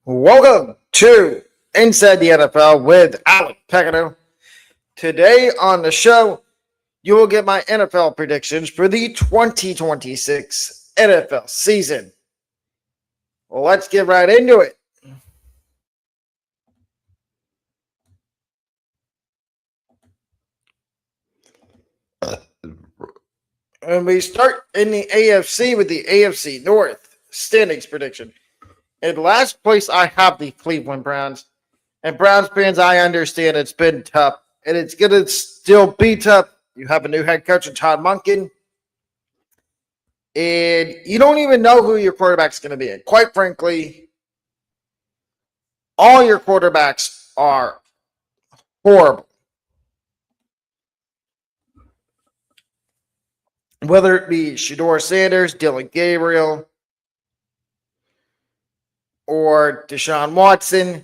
Welcome to Inside the NFL with Alec Pecano. Today on the show, you will get my NFL predictions for the 2026 NFL season. Well, let's get right into it. And we start in the AFC with the AFC North standings prediction. In last place, I have the Cleveland Browns. And Browns fans, I understand it's been tough. And it's going to still be tough. You have a new head coach in Todd Monken. And you don't even know who your quarterback's going to be. And quite frankly, all your quarterbacks are horrible. Whether it be Shedeur Sanders, Dylan Gabriel, or Deshaun Watson.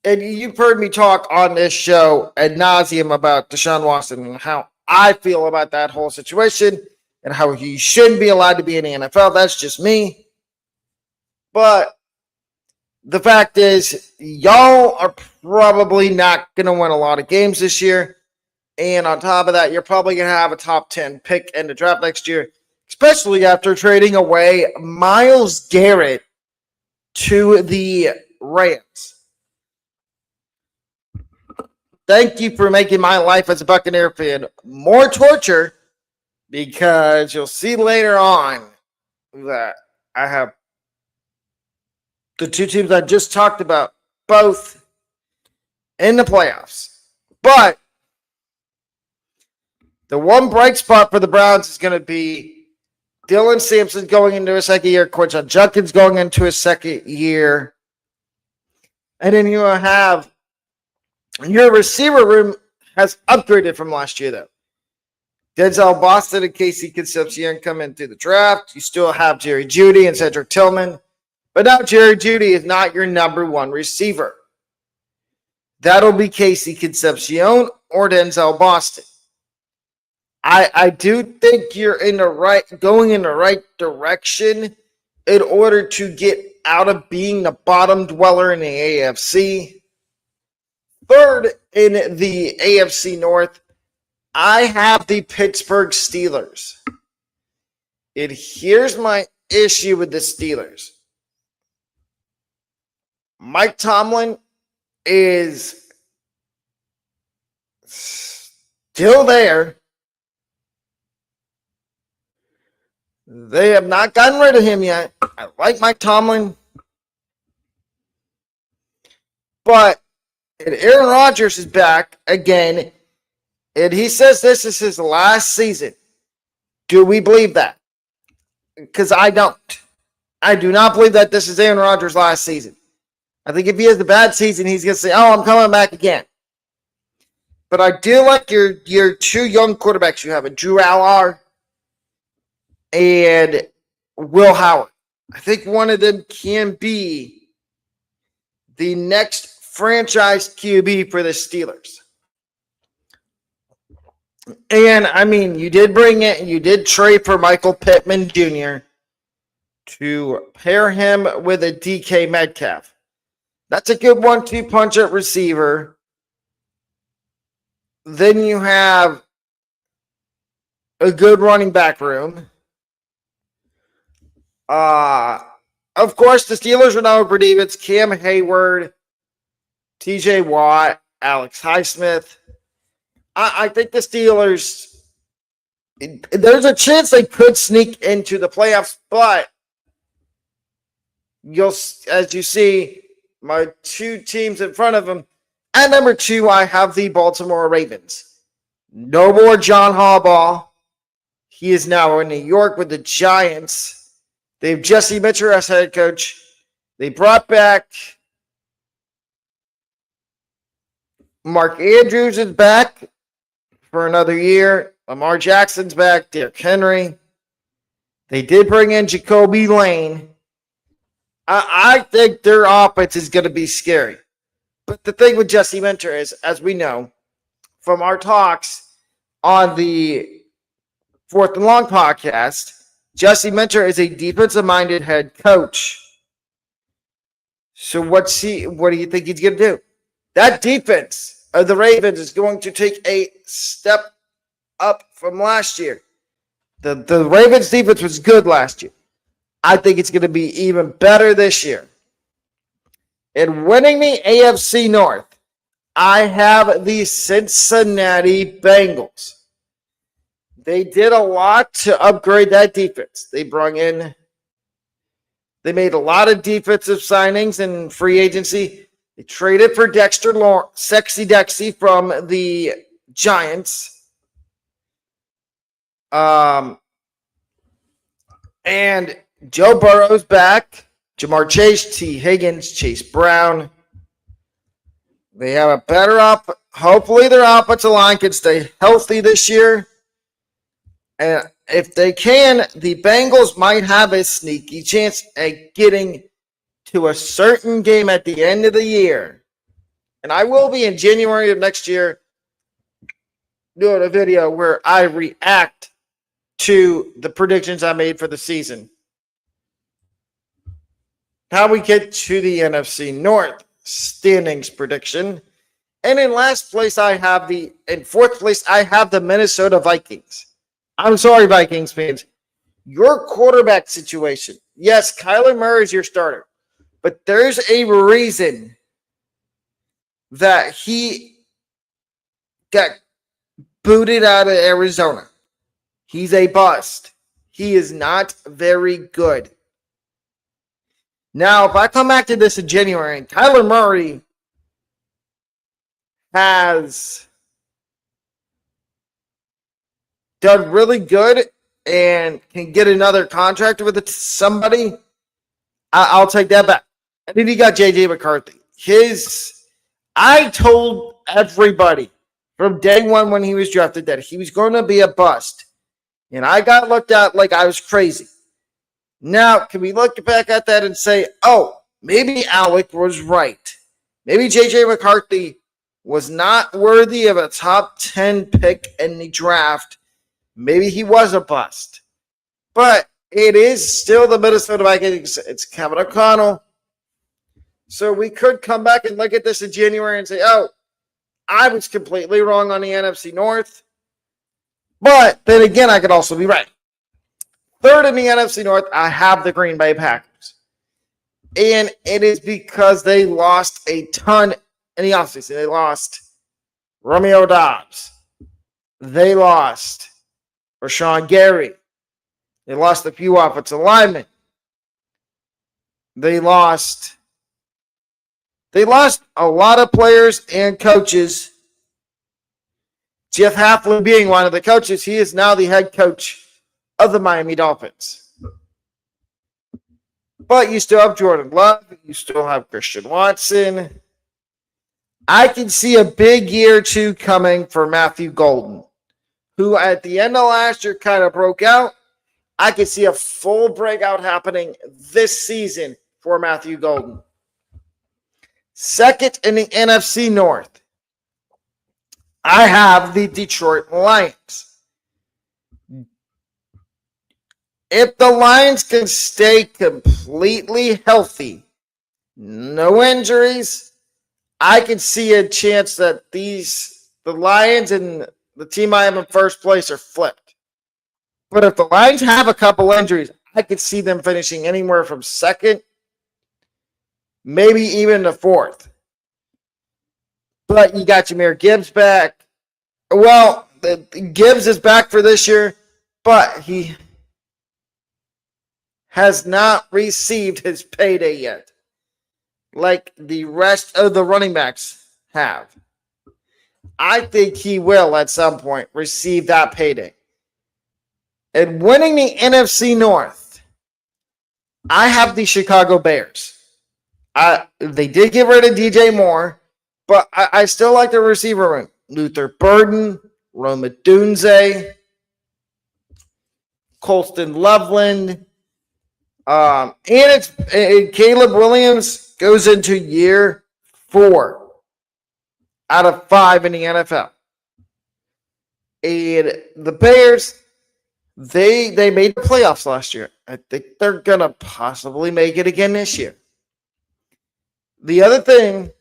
And you've heard me talk on this show ad nauseum about Deshaun Watson and how I feel about that whole situation and how he shouldn't be allowed to be in the NFL. That's just me. But the fact is, y'all are probably not going to win a lot of games this year. And on top of that, you're probably going to have a top 10 pick in the draft next year, especially after trading away Myles Garrett to the Rams. Thank you for making my life as a Buccaneer fan more torture, because you'll see later on that I have the two teams I just talked about both in the playoffs. But the one bright spot for the Browns is going to be Dylan Sampson going into his second year, Quinton Judkins going into his second year. And then you have your receiver room has upgraded from last year, though. Denzel Boston and Casey Concepcion come in through the draft. You still have Jerry Jeudy and Cedric Tillman. But now Jerry Jeudy is not your number one receiver. That'll be Casey Concepcion or Denzel Boston. I do think you're going in the right direction in order to get out of being the bottom dweller in the AFC. Third in the AFC North, I have the Pittsburgh Steelers. And here's my issue with the Steelers. Mike Tomlin is still there. They have not gotten rid of him yet. I like Mike Tomlin. But Aaron Rodgers is back again. And he says this is his last season. Do we believe that? Because I don't. I do not believe that this is Aaron Rodgers' last season. I think if he has a bad season, he's going to say, I'm coming back again. But I do like your two young quarterbacks you have, Drew Allard and Will Howard. I think one of them can be the next franchise QB for the Steelers. And, I mean, you did trade for Michael Pittman Jr. to pair him with a DK Metcalf. That's a good 1-2 punch at receiver. Then you have a good running back room. Of course, the Steelers are now over Davids, Cam Hayward, TJ Watt, Alex Highsmith. I think the Steelers, there's a chance they could sneak into the playoffs, but as you see, my two teams in front of them, at number 2, I have the Baltimore Ravens. No more John Harbaugh. He is now in New York with the Giants. They have Jesse Mitchell as head coach. They brought back Mark Andrews is back for another year. Lamar Jackson's back. Derrick Henry. They did bring in Jacoby Lane. I think their offense is going to be scary. But the thing with Jesse Minter is, as we know from our talks on the Fourth and Long podcast, Jesse Minter is a defensive-minded head coach. So what do you think he's going to do? That defense of the Ravens is going to take a step up from last year. The Ravens defense was good last year. I think it's going to be even better this year. And winning the AFC North, I have the Cincinnati Bengals. They did a lot to upgrade that defense. They made a lot of defensive signings in free agency. They traded for Sexy Dexy from the Giants. And Joe Burrow's back. Jamar Chase, T. Higgins, Chase Brown. They have a better hopefully their offensive line can stay healthy this year. And if they can, the Bengals might have a sneaky chance at getting to a certain game at the end of the year. And I will be in January of next year doing a video where I react to the predictions I made for the season. How we get to the NFC North standings prediction. And in fourth place, I have the Minnesota Vikings. I'm sorry, Vikings fans. Your quarterback situation. Yes, Kyler Murray is your starter. But there's a reason that he got booted out of Arizona. He's a bust. He is not very good. Now, if I come back to this in January, and Kyler Murray has done really good and can get another contract with somebody, I'll take that back. And then you got J.J. McCarthy. I told everybody from day one when he was drafted that he was going to be a bust. And I got looked at like I was crazy. Now, can we look back at that and say, oh, maybe Alec was right. Maybe J.J. McCarthy was not worthy of a top 10 pick in the draft. Maybe he was a bust. But it is still the Minnesota Vikings. It's Kevin O'Connell. So we could come back and look at this in January and say, oh, I was completely wrong on the NFC North. But then again, I could also be right. Third in the NFC North, I have the Green Bay Packers. And it is because they lost a ton in the offseason. They lost Romeo Doubs. They lost Rashawn Gary. They lost a few offensive linemen. They lost a lot of players and coaches. Jeff Hafley being one of the coaches. He is now the head coach of the Miami Dolphins. But you still have Jordan Love. You still have Christian Watson. I can see a big year 2 coming for Matthew Golden, who at the end of last year kind of broke out. I can see a full breakout happening this season for Matthew Golden. Second in the NFC North, I have the Detroit Lions. If the Lions can stay completely healthy, no injuries, I can see a chance that the Lions and the team I have in first place are flipped. But if the Lions have a couple injuries, I could see them finishing anywhere from second, maybe even the fourth. But you got Jahmyr Gibbs back. Well, Gibbs is back for this year, but he has not received his payday yet, like the rest of the running backs have. I think he will at some point receive that payday. And winning the NFC North, I have the Chicago Bears. They did get rid of DJ Moore, but I still like the receiver room. Luther Burden, Rome Odunze, Colston Loveland, and Caleb Williams goes into year 4 out of 5 in the NFL. And the Bears, they made the playoffs last year. I think they're going to possibly make it again this year. the other thing,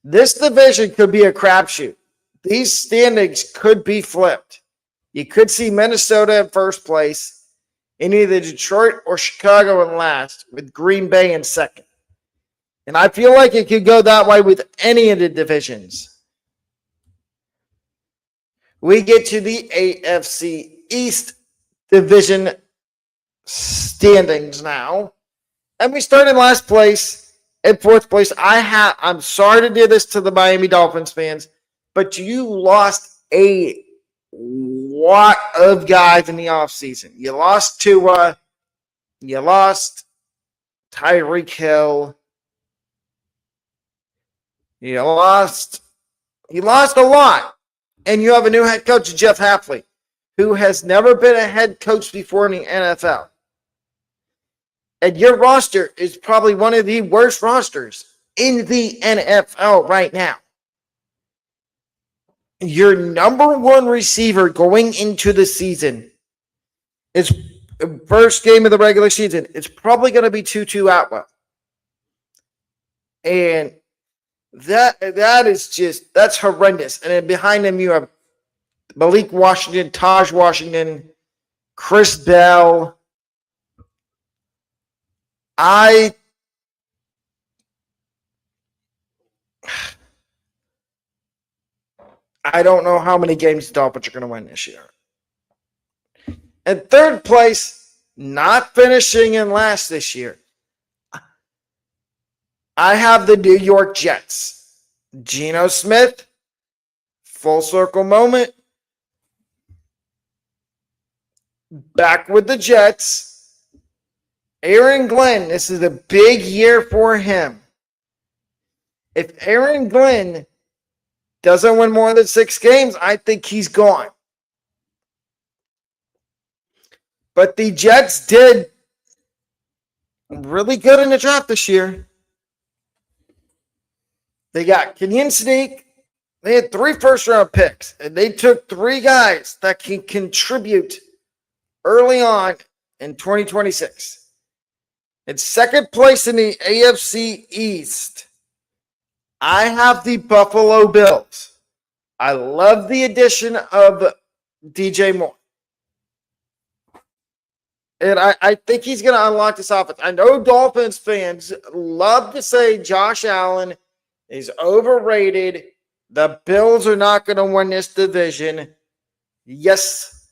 this division could be a crapshoot. These standings could be flipped. You could see Minnesota in first place, and either Detroit or Chicago in last, with Green Bay in second. And I feel like it could go that way with any of the divisions. We get to the AFC East division standings now. And we start in last place. In fourth place, I'm sorry to do this to the Miami Dolphins fans, but you lost a lot of guys in the offseason. You lost Tua. You lost Tyreek Hill. You lost a lot. And you have a new head coach, Jeff Hafley, who has never been a head coach before in the NFL. And your roster is probably one of the worst rosters in the NFL right now. Your number one receiver going into the season is first game of the regular season. It's probably going to be Tutu Atwell. And that's horrendous. And then behind him, you have Malik Washington, Taj Washington, Chris Bell. I don't know how many games the Dolphins are going to win this year. In third place, not finishing in last this year, I have the New York Jets. Geno Smith, full circle moment. Back with the Jets. Aaron Glenn, this is a big year for him. If Aaron Glenn doesn't win more than 6 games, I think he's gone. But the Jets did really good in the draft this year. They got Kenyon Sneak. They had 3 first-round picks, and they took 3 guys that can contribute early on in 2026. In second place in the AFC East, I have the Buffalo Bills. I love the addition of DJ Moore. And I think he's going to unlock this offense. I know Dolphins fans love to say Josh Allen is overrated. The Bills are not going to win this division. Yes,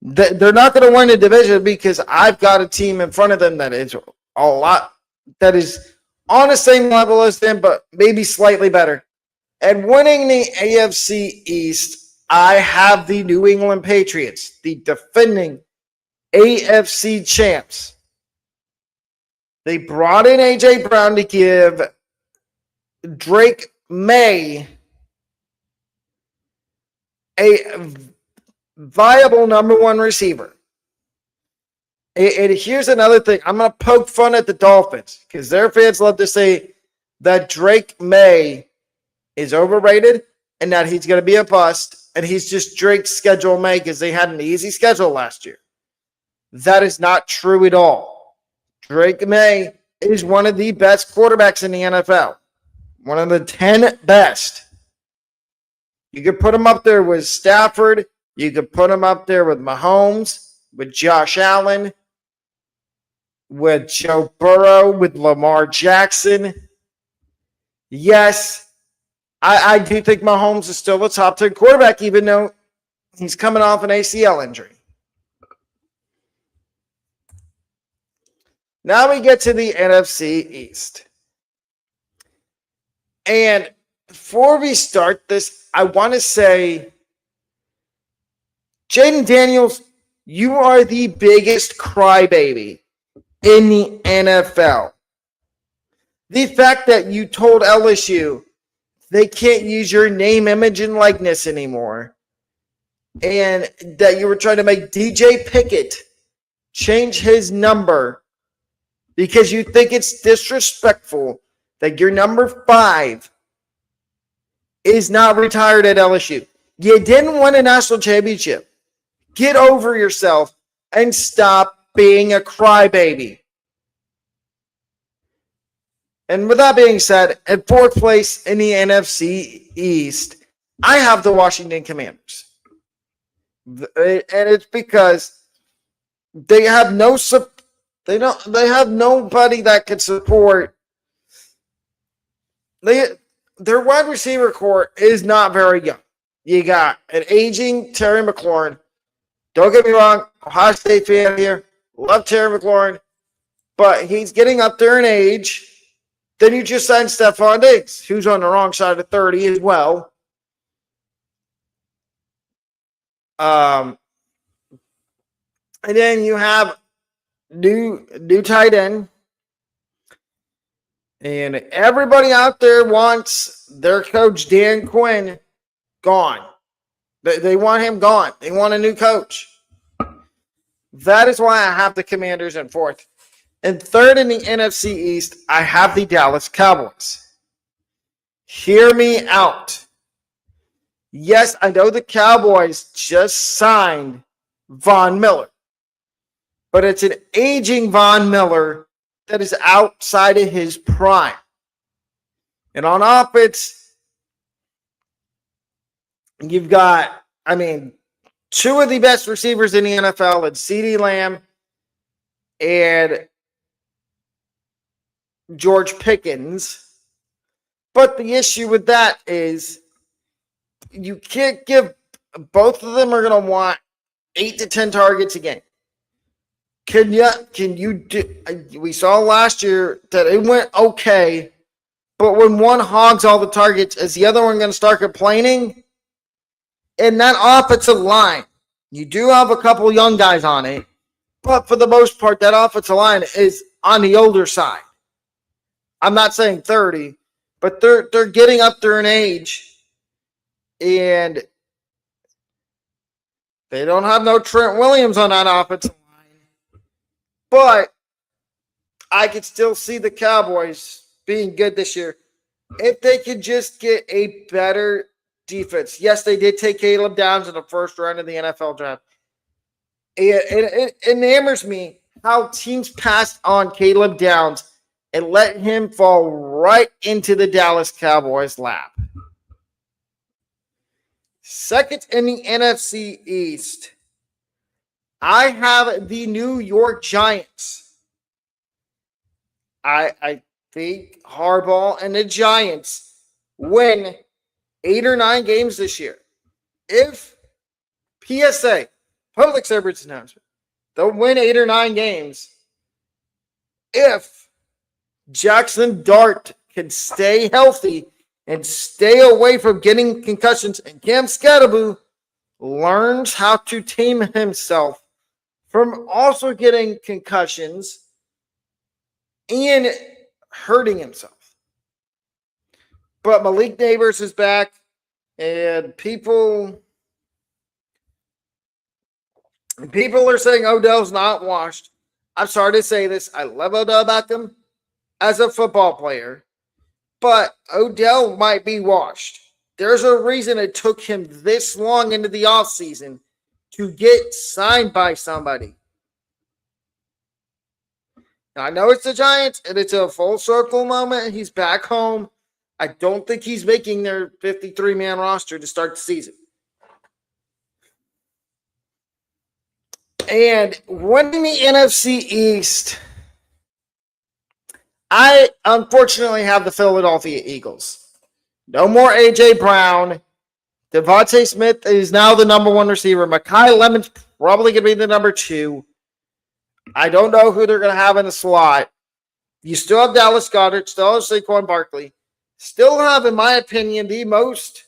they're not going to win the division because I've got a team in front of them that is that is on the same level as them, but maybe slightly better. And winning the AFC East, I have the New England Patriots, the defending AFC champs. They brought in A.J. Brown to give Drake May a viable number 1 receiver. And here's another thing. I'm going to poke fun at the Dolphins because their fans love to say that Drake May is overrated and that he's going to be a bust and he's just Drake's schedule May because they had an easy schedule last year. That is not true at all. Drake May is one of the best quarterbacks in the NFL. One of the 10 best. You could put him up there with Stafford. You could put him up there with Mahomes, with Josh Allen, with Joe Burrow, with Lamar Jackson. Yes, I do think Mahomes is still a top 10 quarterback, even though he's coming off an ACL injury. Now we get to the NFC East. And before we start this, I want to say, Jaden Daniels, you are the biggest crybaby in the NFL. The fact that you told LSU they can't use your name, image, and likeness anymore, and that you were trying to make DJ Pickett change his number because you think it's disrespectful that your number 5 is not retired at LSU. You didn't win a national championship. Get over yourself and stop being a crybaby. And with that being said, at fourth place in the NFC East, I have the Washington Commanders. And it's because they have they have nobody that can support. Their wide receiver core is not very young. You got an aging Terry McLaurin. Don't get me wrong, Ohio State fan here. Love Terry McLaurin, but he's getting up there in age. Then you just signed Stephon Diggs, who's on the wrong side of 30 as well. And then you have new tight end. And everybody out there wants their coach, Dan Quinn, gone. They want him gone. They want a new coach. That is why I have the Commanders in fourth. And third in the NFC East, I have the Dallas Cowboys. Hear me out. Yes, I know the Cowboys just signed Von Miller. But it's an aging Von Miller that is outside of his prime. And on offense, you've got, two of the best receivers in the NFL, and CeeDee Lamb and George Pickens. But the issue with that is you can't give both of them are going to want 8 to 10 targets a game. Can you do? We saw last year that it went okay, but when one hogs all the targets, is the other one going to start complaining? And that offensive line, you do have a couple young guys on it, but for the most part, that offensive line is on the older side. I'm not saying 30, but they're getting up there in age, and they don't have no Trent Williams on that offensive line. But I could still see the Cowboys being good this year if they could just get a better defense. Yes, they did take Caleb Downs in the first round of the NFL draft. It enamors me how teams passed on Caleb Downs and let him fall right into the Dallas Cowboys' lap. Second in the NFC East, I have the New York Giants. I think Harbaugh and the Giants win 8 or 9 games this year. If PSA, public service announcement, they'll win 8 or 9 games if Jackson Dart can stay healthy and stay away from getting concussions, and Cam Skattebo learns how to tame himself from also getting concussions and hurting himself. But Malik Neighbors is back, and people are saying Odell's not washed. I'm sorry to say this. I love Odell Beckham as a football player, but Odell might be washed. There's a reason it took him this long into the offseason to get signed by somebody. Now, I know it's the Giants, and it's a full circle moment. He's back home. I don't think he's making their 53-man roster to start the season. And winning the NFC East, I unfortunately have the Philadelphia Eagles. No more A.J. Brown. Devontae Smith is now the number 1 receiver. Mekhi Lemon's probably going to be the number 2. I don't know who they're going to have in the slot. You still have Dallas Goedert, still have Saquon Barkley. Still have, in my opinion, the most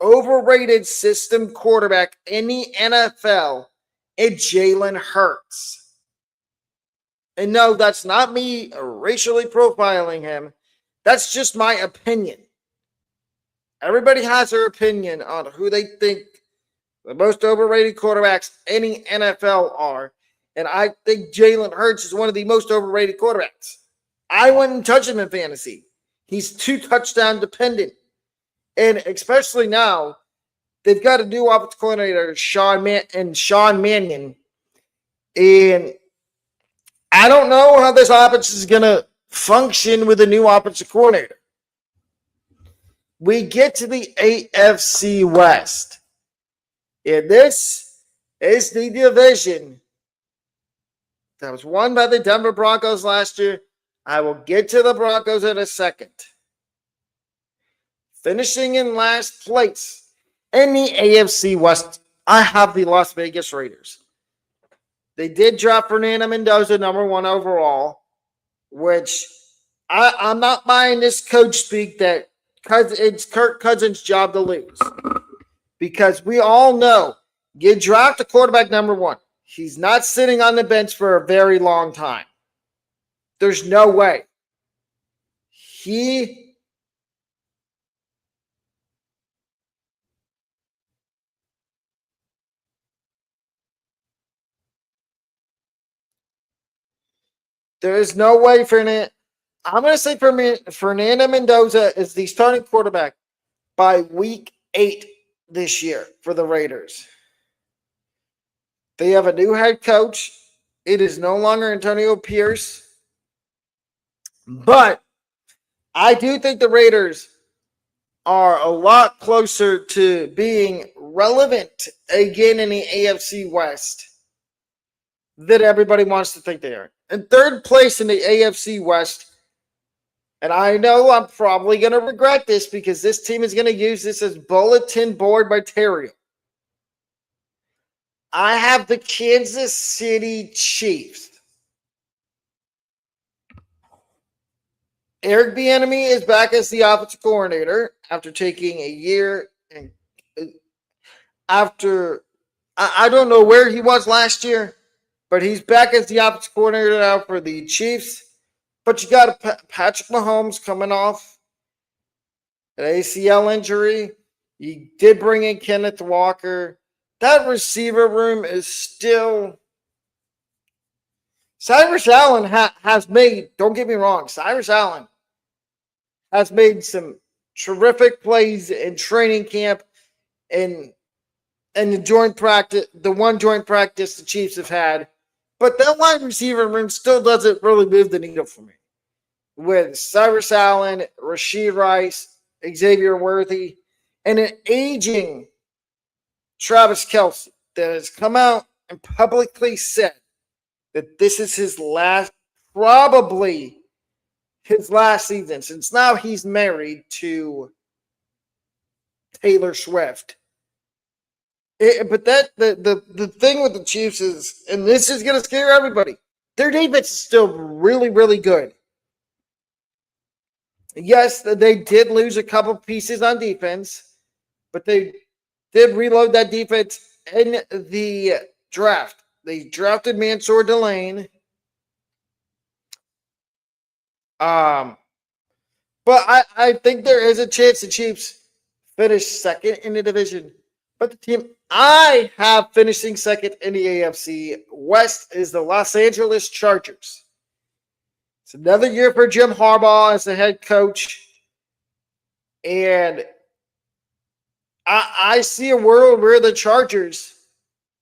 overrated system quarterback in the NFL, it's Jalen Hurts. And no, that's not me racially profiling him. That's just my opinion. Everybody has their opinion on who they think the most overrated quarterbacks in the NFL are. And I think Jalen Hurts is one of the most overrated quarterbacks. I wouldn't touch him in fantasy. He's too touchdown dependent. And especially now, they've got a new offensive coordinator, Sean Mannion. And I don't know how this offense is going to function with a new offensive coordinator. We get to the AFC West. And this is the division that was won by the Denver Broncos last year. I will get to the Broncos in a second. Finishing in last place in the AFC West, I have the Las Vegas Raiders. They did draft Fernando Mendoza, number 1 overall, which I'm not buying this coach speak that it's Kirk Cousins' job to lose. Because we all know you draft a quarterback number 1. He's not sitting on the bench for a very long time. There's no way. There is no way I'm going to say Fernando Mendoza is the starting quarterback by week 8 this year for the Raiders. They have a new head coach. It is no longer Antonio Pierce. But I do think the Raiders are a lot closer to being relevant again in the AFC West than everybody wants to think they are. In third place in the AFC West, and I know I'm probably going to regret this because this team is going to use this as bulletin board material. I have the Kansas City Chiefs. Eric Bieniemy is back as the offensive coordinator after taking a year and after I don't know where he was last year, but he's back as the offensive coordinator now for the Chiefs. But you got Patrick Mahomes coming off an ACL injury. You did bring in Kenneth Walker. That receiver room is still. Cyrus Allen has made, don't get me wrong, Cyrus Allen has made some terrific plays in training camp and the joint practice, the one joint practice the Chiefs have had. But that wide receiver room still doesn't really move the needle for me. With Cyrus Allen, Rashid Rice, Xavier Worthy, and an aging Travis Kelce that has come out and publicly said that this is his last, probably his last season, since now he's married to Taylor Swift. But the thing with the Chiefs is, and this is going to scare everybody, their defense is still really, really good. Yes, they did lose a couple pieces on defense, but they did reload that defense in the draft. They drafted Mansour Delane. But I think there is a chance the Chiefs finish second in the division. But the team I have finishing second in the AFC West is the Los Angeles Chargers. It's another year for Jim Harbaugh as the head coach. And I see a world where the Chargers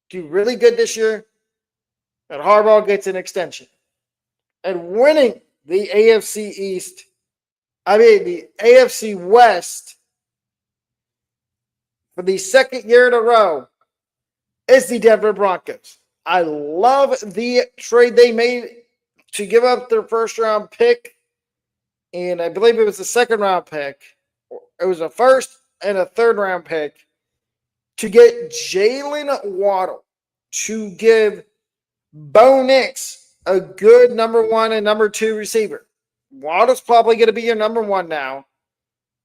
do really good this year and Harbaugh gets an extension. And winning the AFC West for the second year in a row is the Denver Broncos. I love the trade they made to give up their first round pick. And I believe it was the second round pick. It was a first and a third round pick to get Jalen Waddle to give Bo Nix a good number 1 and number 2 receiver. Waddle's probably going to be your number 1 now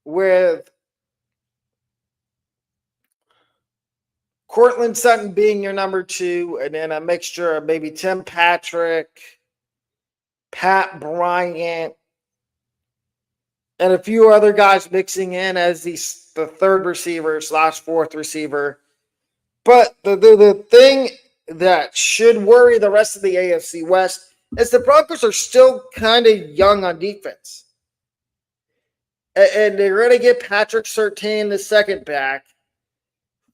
with Courtland Sutton being your number 2 and then a mixture of maybe Tim Patrick, Pat Bryant, and a few other guys mixing in as the third receiver / fourth receiver. But the thing that should worry the rest of the AFC West is the Broncos are still kind of young on defense. And they're going to get Patrick Surtain, the second back,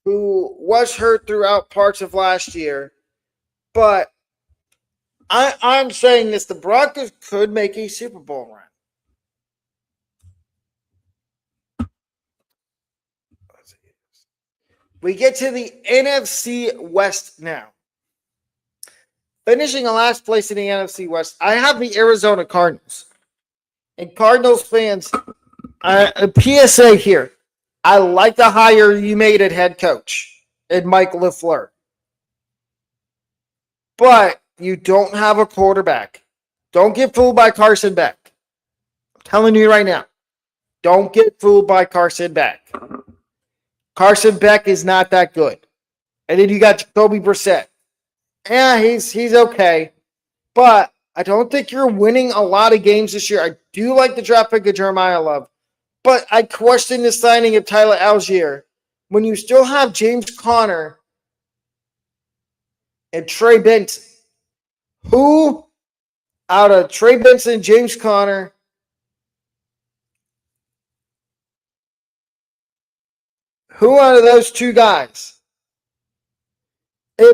who was hurt throughout parts of last year. But I'm saying this: the Broncos could make a Super Bowl run. We get to the NFC West now. Finishing in last place in the NFC West, I have the Arizona Cardinals. And Cardinals fans, a PSA here. I like the hire you made at head coach and Mike LaFleur. But you don't have a quarterback. Don't get fooled by Carson Beck. I'm telling you right now. Don't get fooled by Carson Beck. Carson Beck is not that good. And then you got Jacoby Brissett. Yeah, he's okay. But I don't think you're winning a lot of games this year. I do like the draft pick of Jeremiah Love. But I question the signing of Tyler Algier when you still have James Conner and Trey Benson. Who out of Trey Benson and James Conner, who out of those two guys?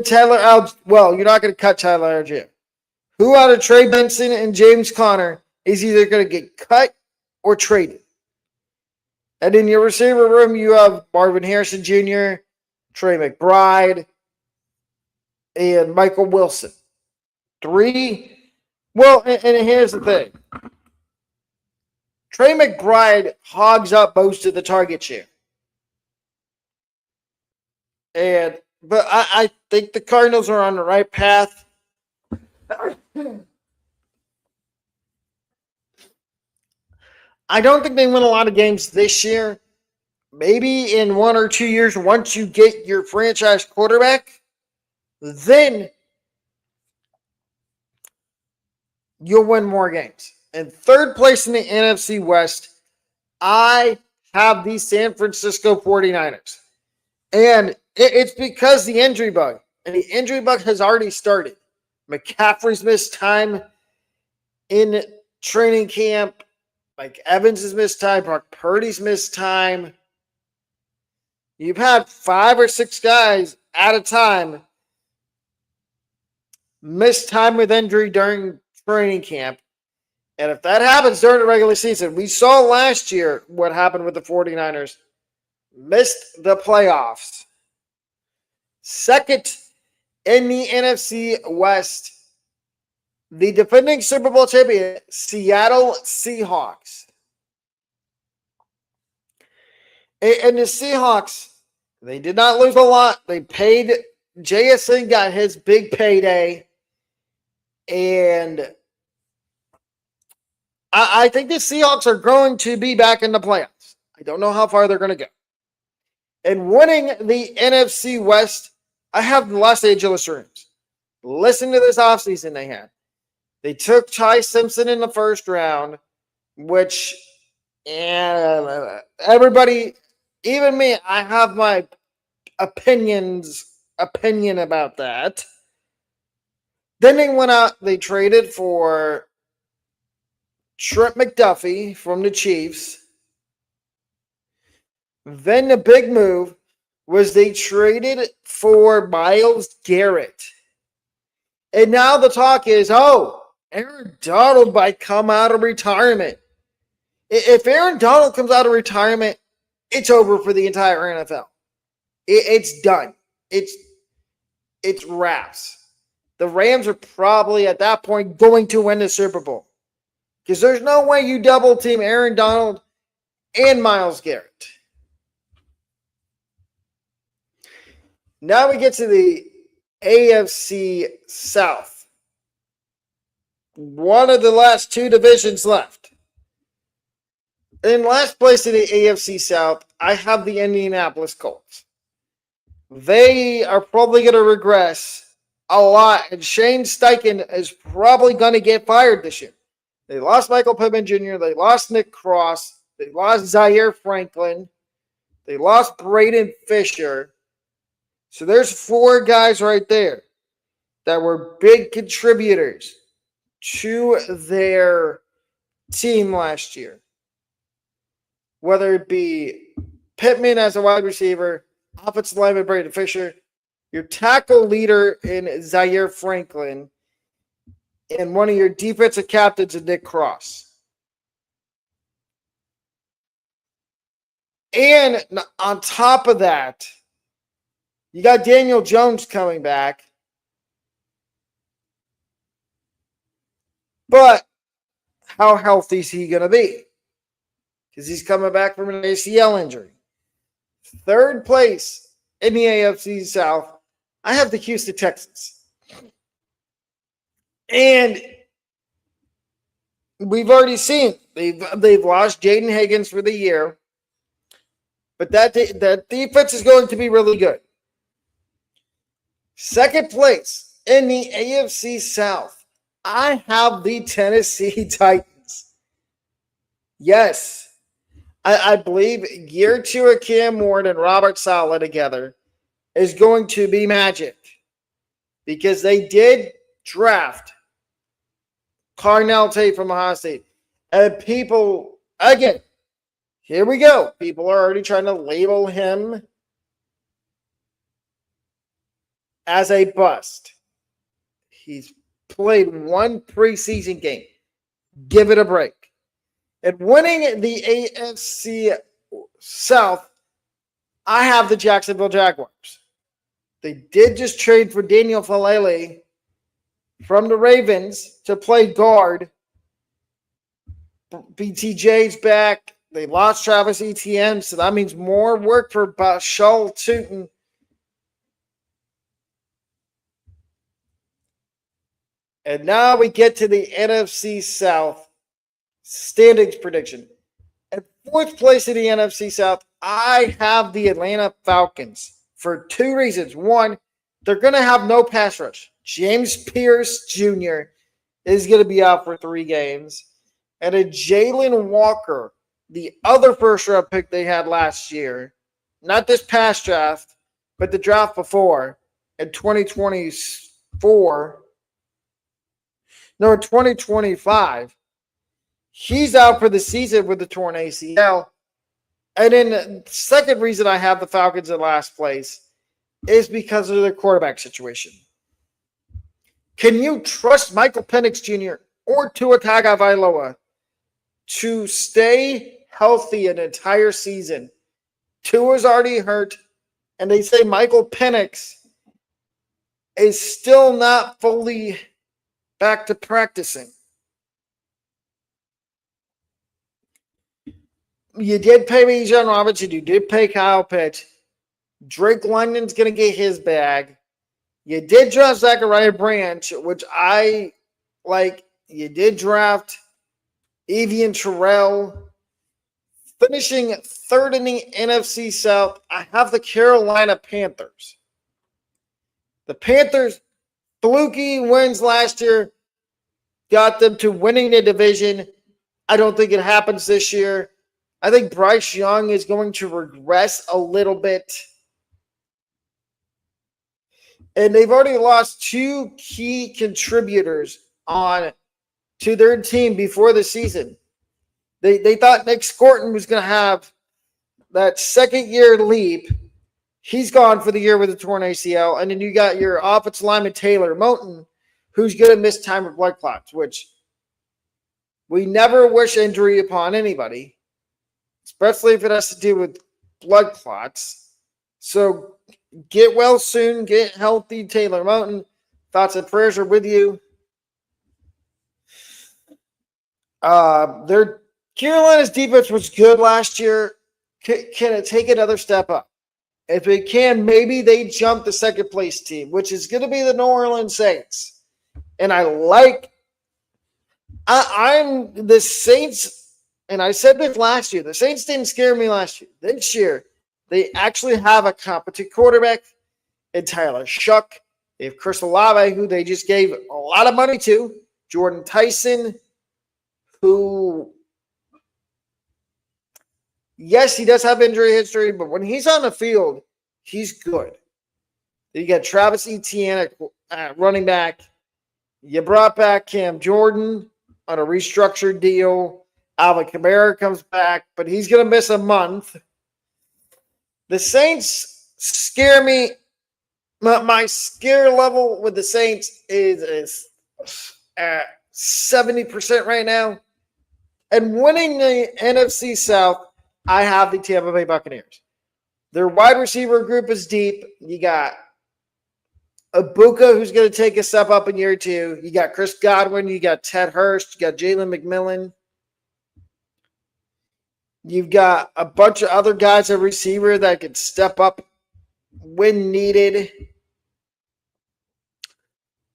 Tyler Algier. Well, you're not going to cut Tyler Algier. Who out of Trey Benson and James Conner is either going to get cut or traded? And in your receiver room, you have Marvin Harrison Jr., Trey McBride, and Michael Wilson. 3. Well, and here's the thing. Trey McBride hogs up most of the target share. But I think the Cardinals are on the right path. I don't think they win a lot of games this year. Maybe in 1 or 2 years, once you get your franchise quarterback, then you'll win more games. In third place in the NFC West, I have the San Francisco 49ers. And it's because the injury bug. And the injury bug has already started. McCaffrey's missed time in training camp. Mike Evans has missed time. Brock Purdy's missed time. You've had 5 or 6 guys at a time miss time with injury during training camp. And if that happens during the regular season, we saw last year what happened with the 49ers. Missed the playoffs. Second in the NFC West, the defending Super Bowl champion, Seattle Seahawks. And the Seahawks, they did not lose a lot. They paid, JSN got his big payday. And I think the Seahawks are going to be back in the playoffs. I don't know how far they're going to go. And winning the NFC West, I have the Los Angeles Rams. Listen to this offseason they had. They took Ty Simpson in the first round, which everybody, even me, I have my opinion about that. Then they went out, they traded for Trent McDuffie from the Chiefs. Then the big move was they traded for Myles Garrett. And now the talk is, Aaron Donald might come out of retirement. If Aaron Donald comes out of retirement, it's over for the entire NFL. It's done. It's wraps. The Rams are probably at that point going to win the Super Bowl. Because there's no way you double team Aaron Donald and Myles Garrett. Now we get to the AFC South. One of the last 2 divisions left. In last place in the AFC South, I have the Indianapolis Colts. They are probably going to regress a lot, and Shane Steichen is probably going to get fired this year. They lost Michael Pittman Jr., they lost Nick Cross, they lost Zaire Franklin, they lost Braden Fisher. So there's 4 guys right there that were big contributors to their team last year. Whether it be Pittman as a wide receiver, offensive lineman Braden Fisher, your tackle leader in Zaire Franklin, and one of your defensive captains is Nick Cross. And on top of that, you got Daniel Jones coming back. But how healthy is he going to be? Because he's coming back from an ACL injury. Third place in the AFC South, I have the Houston Texans. And we've already seen they've lost Jaden Higgins for the year. But that defense is going to be really good. Second place in the AFC South, I have the Tennessee Titans. Yes, I believe year 2 of Cam Ward and Robert Saleh together is going to be magic because they did draft Carnell Tate from Ohio State. And people, again, here we go. People are already trying to label him as a bust. He's played one preseason game. Give it a break. And winning the AFC South, I have the Jacksonville Jaguars. They did just trade for Daniel Falele from the Ravens to play guard. BTJ's back. They lost Travis Etienne, so that means more work for Bashal Tootin. And now we get to the NFC South standings prediction. At fourth place in the NFC South, I have the Atlanta Falcons for 2 reasons. One, they're going to have no pass rush. James Pierce Jr. is going to be out for 3 games. And a Jalen Walker, the other first-round pick they had last year, not this past draft, but the draft before, in 2024, no, 2025, he's out for the season with the torn ACL. And then the second reason I have the Falcons in last place is because of their quarterback situation. Can you trust Michael Penix Jr. or Tua Tagovailoa to stay healthy an entire season? Tua's already hurt, and they say Michael Penix is still not fully back to practicing. You did pay Bijan Robinson. You did pay Kyle Pitts. Drake London's going to get his bag. You did draft Zachariah Branch, which I like. You did draft Evian Terrell. Finishing third in the NFC South, I have the Carolina Panthers. The Panthers, fluky wins last year, got them to winning the division. I don't think it happens this year. I think Bryce Young is going to regress a little bit. And they've already lost 2 key contributors to their team before the season. They thought Nick Scorton was going to have that second-year leap. He's gone for the year with a torn ACL. And then you got your offensive lineman Taylor Moton, who's going to miss time with blood clots, which we never wish injury upon anybody, especially if it has to do with blood clots. So get well soon. Get healthy, Taylor Moton. Thoughts and prayers are with you. Carolina's defense was good last year. Can it take another step up? If it can, maybe they jump the second place team, which is going to be the New Orleans Saints. And I'm the Saints, and I said this last year. The Saints didn't scare me last year. This year, they actually have a competent quarterback in Tyler Shuck. They have Chris Olave, who they just gave a lot of money to. Jordan Tyson, who, yes, he does have injury history, but when he's on the field, he's good. You got Travis Etienne at running back. You brought back Cam Jordan on a restructured deal. Alvin Kamara comes back, but he's going to miss a month. The Saints scare me. My scare level with the Saints is at 70% right now. And winning the NFC South, I have the Tampa Bay Buccaneers. Their wide receiver group is deep. You got Ibuka, who's going to take a step up in year 2. You got Chris Godwin. You got Ted Hurst. You got Jalen McMillan. You've got a bunch of other guys at receiver that could step up when needed.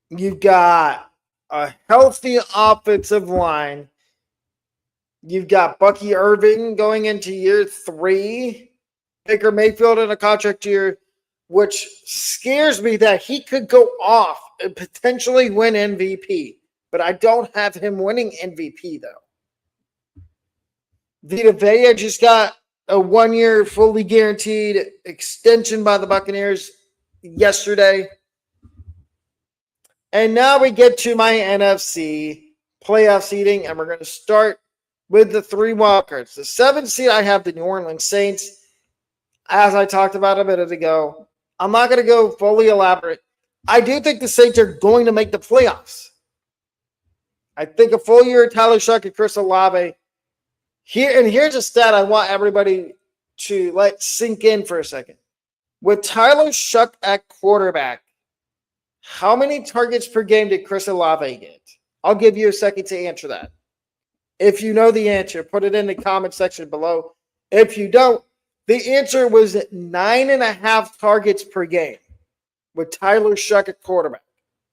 You've got a healthy offensive line. You've got Bucky Irving going into year 3. Baker Mayfield in a contract year, which scares me that he could go off and potentially win MVP. But I don't have him winning MVP, though. Vita Vea just got a 1-year fully guaranteed extension by the Buccaneers yesterday. And now we get to my NFC playoff seeding, and we're going to start with the 3 wildcards. The 7th seed, I have the New Orleans Saints. As I talked about a minute ago, I'm not going to go fully elaborate. I do think the Saints are going to make the playoffs. I think a full year of Tyler Shough and Chris Olave. Here's a stat I want everybody to let sink in for a second. With Tyler Shough at quarterback, how many targets per game did Chris Olave get? I'll give you a second to answer that. If you know the answer, put it in the comment section below. If you don't, the answer was 9.5 targets per game with Tyler Shough at quarterback,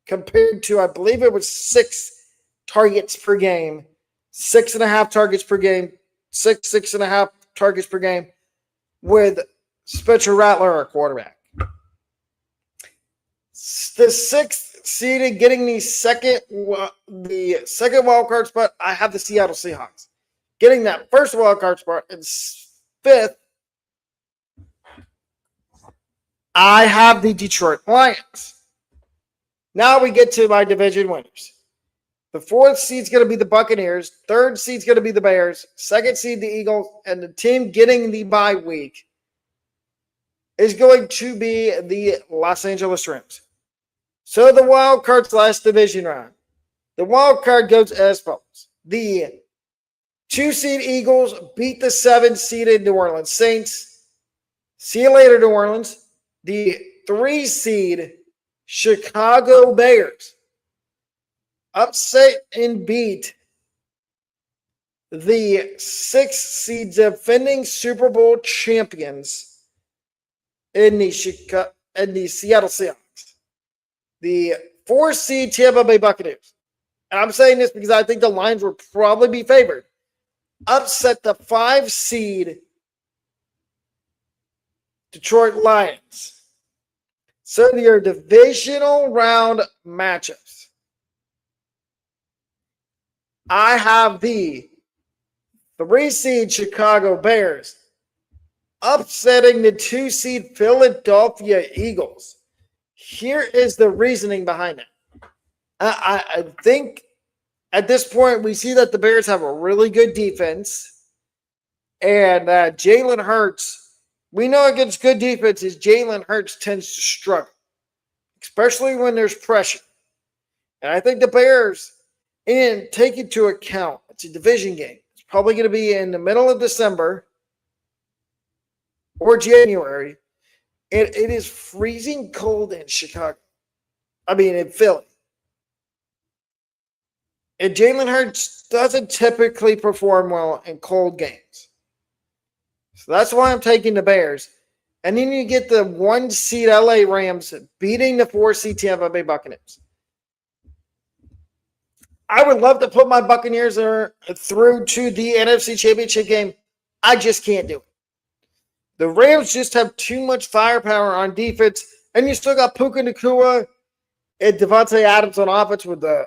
compared to, I believe it was 6 targets per game, 6.5 targets per game, 6.5 targets per game with Spencer Rattler at quarterback. The 6th seeded getting the second wild card spot, I have the Seattle Seahawks. Getting that first wild card spot, and 5th, I have the Detroit Lions. Now we get to my division winners. The 4th seed's going to be the Buccaneers. 3rd seed's going to be the Bears. 2nd seed, the Eagles. And the team getting the bye week is going to be the Los Angeles Rams. So the wild card's last division round. The wild card goes as follows. The 2-seed Eagles beat the 7th-seeded New Orleans Saints. See you later, New Orleans. The 3-seed Chicago Bears upset and beat the 6th-seed defending Super Bowl champions in the Seattle Seahawks. The 4th-seed Tampa Bay Buccaneers. And I'm saying this because I think the Lions will probably be favored. Upset the 5-seed Detroit Lions. So your divisional round matchups. I have the 3-seed Chicago Bears upsetting the 2-seed Philadelphia Eagles. Here is the reasoning behind it. I think at this point we see that the Bears have a really good defense, and Jalen Hurts, we know against good defenses, Jalen Hurts tends to struggle, especially when there's pressure. And I think the Bears, and take into account, it's a division game. It's probably going to be in the middle of December or January. It is freezing cold in Chicago. In Philly. And Jalen Hurts doesn't typically perform well in cold games. So that's why I'm taking the Bears. And then you get the 1-seed LA Rams beating the 4-seed Tampa Bay Buccaneers. I would love to put my Buccaneers through to the NFC Championship game. I just can't do it. The Rams just have too much firepower on defense, and you still got Puka Nacua and Devontae Adams on offense with a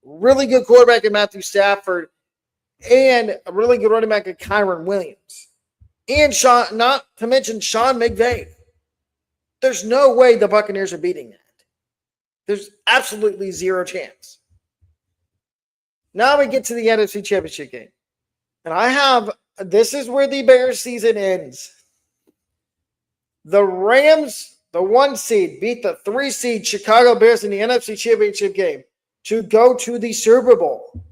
really good quarterback in Matthew Stafford and a really good running back in Kyren Williams. And not to mention Sean McVay. There's no way the Buccaneers are beating that. There's absolutely zero chance. Now we get to the NFC Championship game. And this is where the Bears season ends. The Rams, the 1 seed, beat the 3 seed Chicago Bears in the NFC Championship game. to go to the Super Bowl.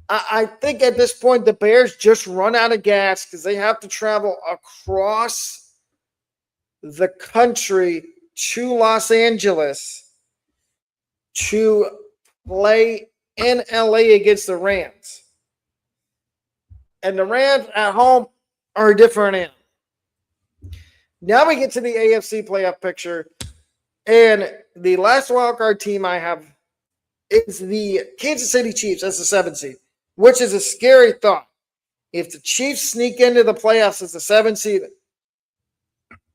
I think at this point the Bears just run out of gas because they have to travel across the country to Los Angeles to play in LA against the Rams. And the Rams at home are a different animal. Now we get to the AFC playoff picture. And the last wildcard team I have is the Kansas City Chiefs as the 7th seed, which is a scary thought. If the Chiefs sneak into the playoffs as the 7th seed,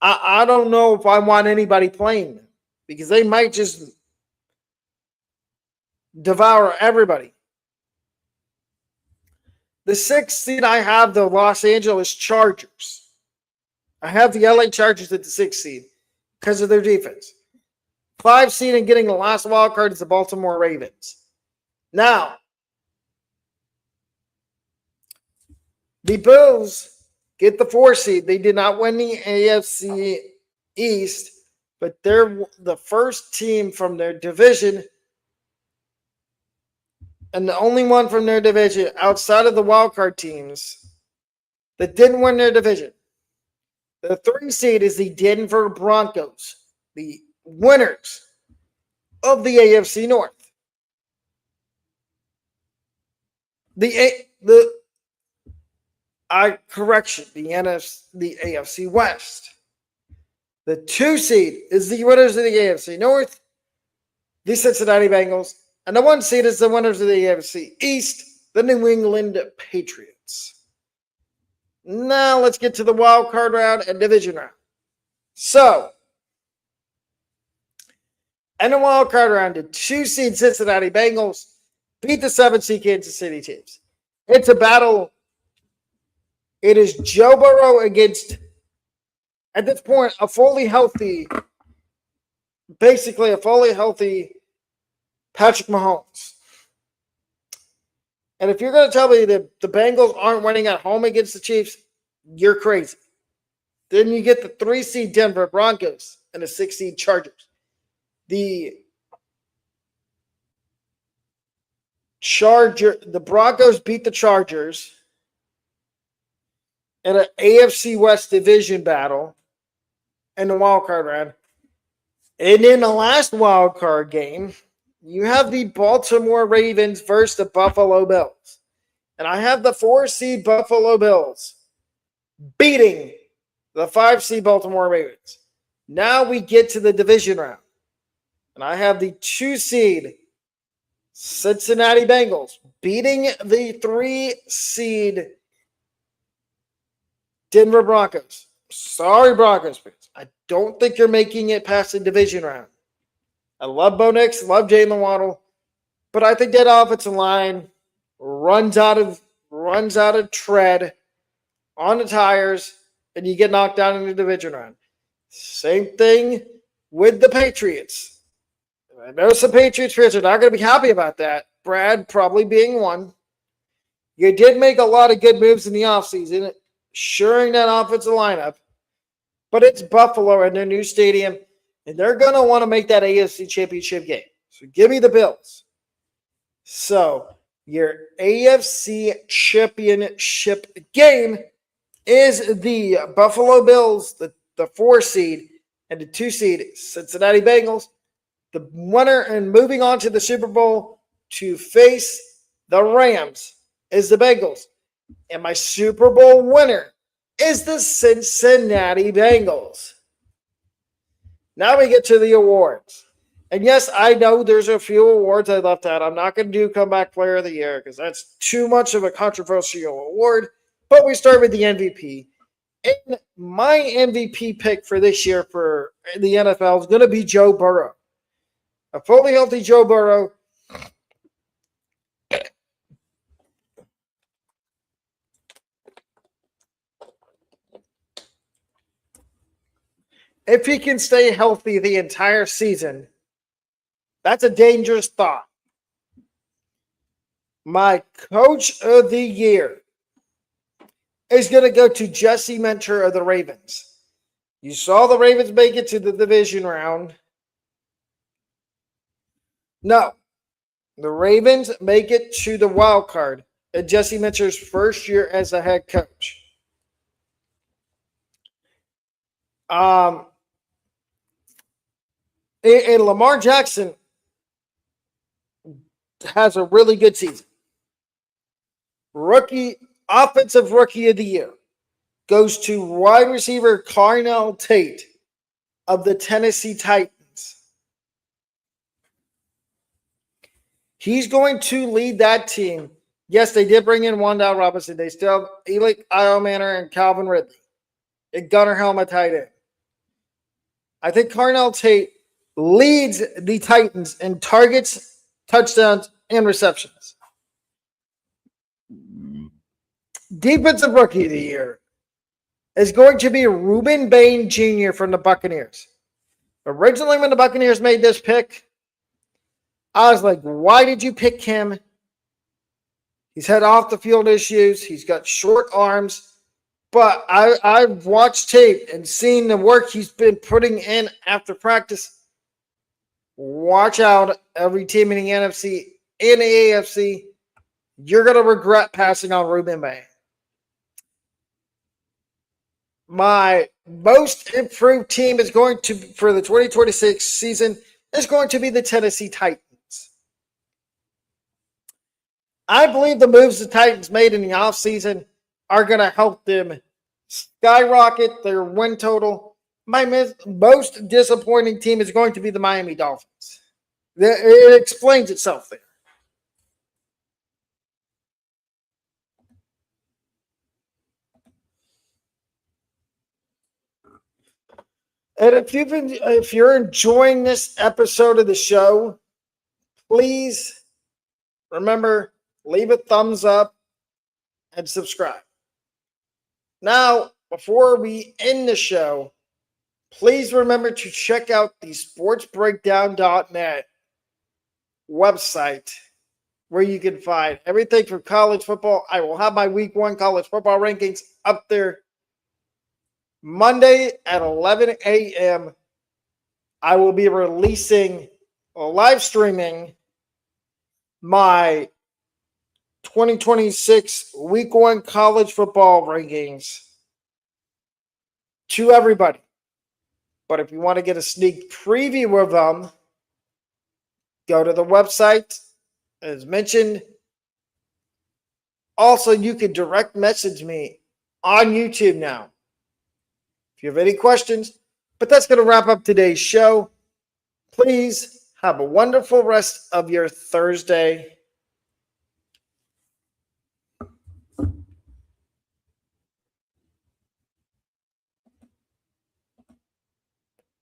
I don't know if I want anybody playing them because they might just devour everybody. The 6th seed, I have the Los Angeles Chargers. I have the LA Chargers at the 6th seed because of their defense. 5 seed and getting the last wild card is the Baltimore Ravens. Now, the Bills get the 4 seed. They did not win the AFC East, but they're the first team from their division and the only one from their division outside of the wildcard teams that didn't win their division. The 3 seed is the Denver Broncos, the winners of the AFC North. The AFC West. The 2 seed is the winners of the AFC North, the Cincinnati Bengals, and the 1 seed is the winners of the AFC East, the New England Patriots. Now let's get to the wild card round and division round. So, in the wild card round, the 2 seed Cincinnati Bengals beat the 7 seed Kansas City Chiefs. It's a battle. It is Joe Burrow against, at this point, basically a fully healthy Patrick Mahomes. And if you're going to tell me that the Bengals aren't winning at home against the Chiefs, you're crazy. Then you get the 3 seed Denver Broncos and the 6 seed Chargers. The Broncos beat the Chargers in an AFC West division battle in the wildcard round. And in the last wildcard game, you have the Baltimore Ravens versus the Buffalo Bills. And I have the 4 seed Buffalo Bills beating the 5 seed Baltimore Ravens. Now we get to the division round. And I have the 2 seed Cincinnati Bengals beating the 3 seed Denver Broncos. Sorry, Broncos fans. I don't think you're making it past the division round. I love Bo Nix, love Jalen Waddle, but I think that offensive line runs out of tread on the tires, and you get knocked down in the division round. Same thing with the Patriots. I know some Patriots fans are not going to be happy about that. Brad probably being one. You did make a lot of good moves in the offseason, shoring that offensive lineup, but it's Buffalo in their new stadium. And they're going to want to make that AFC Championship game. So give me the Bills. So your AFC Championship game is the Buffalo Bills, the 4 seed, and the 2 seed Cincinnati Bengals. The winner and moving on to the Super Bowl to face the Rams is the Bengals. And my Super Bowl winner is the Cincinnati Bengals. Now we get to the awards. And yes, I know there's a few awards I left out. I'm not going to do Comeback Player of the Year because that's too much of a controversial award. But we start with the MVP. And my MVP pick for this year for the NFL is going to be Joe Burrow. A fully healthy Joe Burrow. If he can stay healthy the entire season, that's a dangerous thought. My coach of the year is going to go to Jesse Minter of the Ravens. You saw the Ravens make it to the division round. No, The Ravens make it to the wild card in Jesse Minter's first year as a head coach. And Lamar Jackson has a really good season. Offensive rookie of the year goes to wide receiver Carnell Tate of the Tennessee Titans. He's going to lead that team. Yes, they did bring in Wan'Dale Robinson. They still have Eli Manor and Calvin Ridley. And Gunnar Helmet tight end. I think Carnell Tate leads the Titans in targets, touchdowns, and receptions. Defensive rookie of the year is going to be Ruben Bain Jr. from the Buccaneers. Originally, when the Buccaneers made this pick, I was like, why did you pick him? He's had off the field issues. He's got short arms. But I've watched tape and seen the work he's been putting in after practice. Watch out, every team in the NFC and the AFC. You're going to regret passing on Ruben Bain. My most improved team is going to, for the 2026 season, is going to be the Tennessee Titans. I believe the moves the Titans made in the offseason are going to help them skyrocket their win total. My most disappointing team is going to be the Miami Dolphins. It explains itself there. And if you're enjoying this episode of the show, please remember, leave a thumbs up and subscribe. Now, before we end the show, please remember to check out the sportsbreakdown.net website where you can find everything from college football. I will have my week 1 college football rankings up there Monday at 11 a.m. I will be releasing, live streaming my 2026 week 1 college football rankings to everybody. But if you want to get a sneak preview of them, go to the website as mentioned. Also, you can direct message me on YouTube now if you have any questions. But that's going to wrap up today's show. Please have a wonderful rest of your Thursday.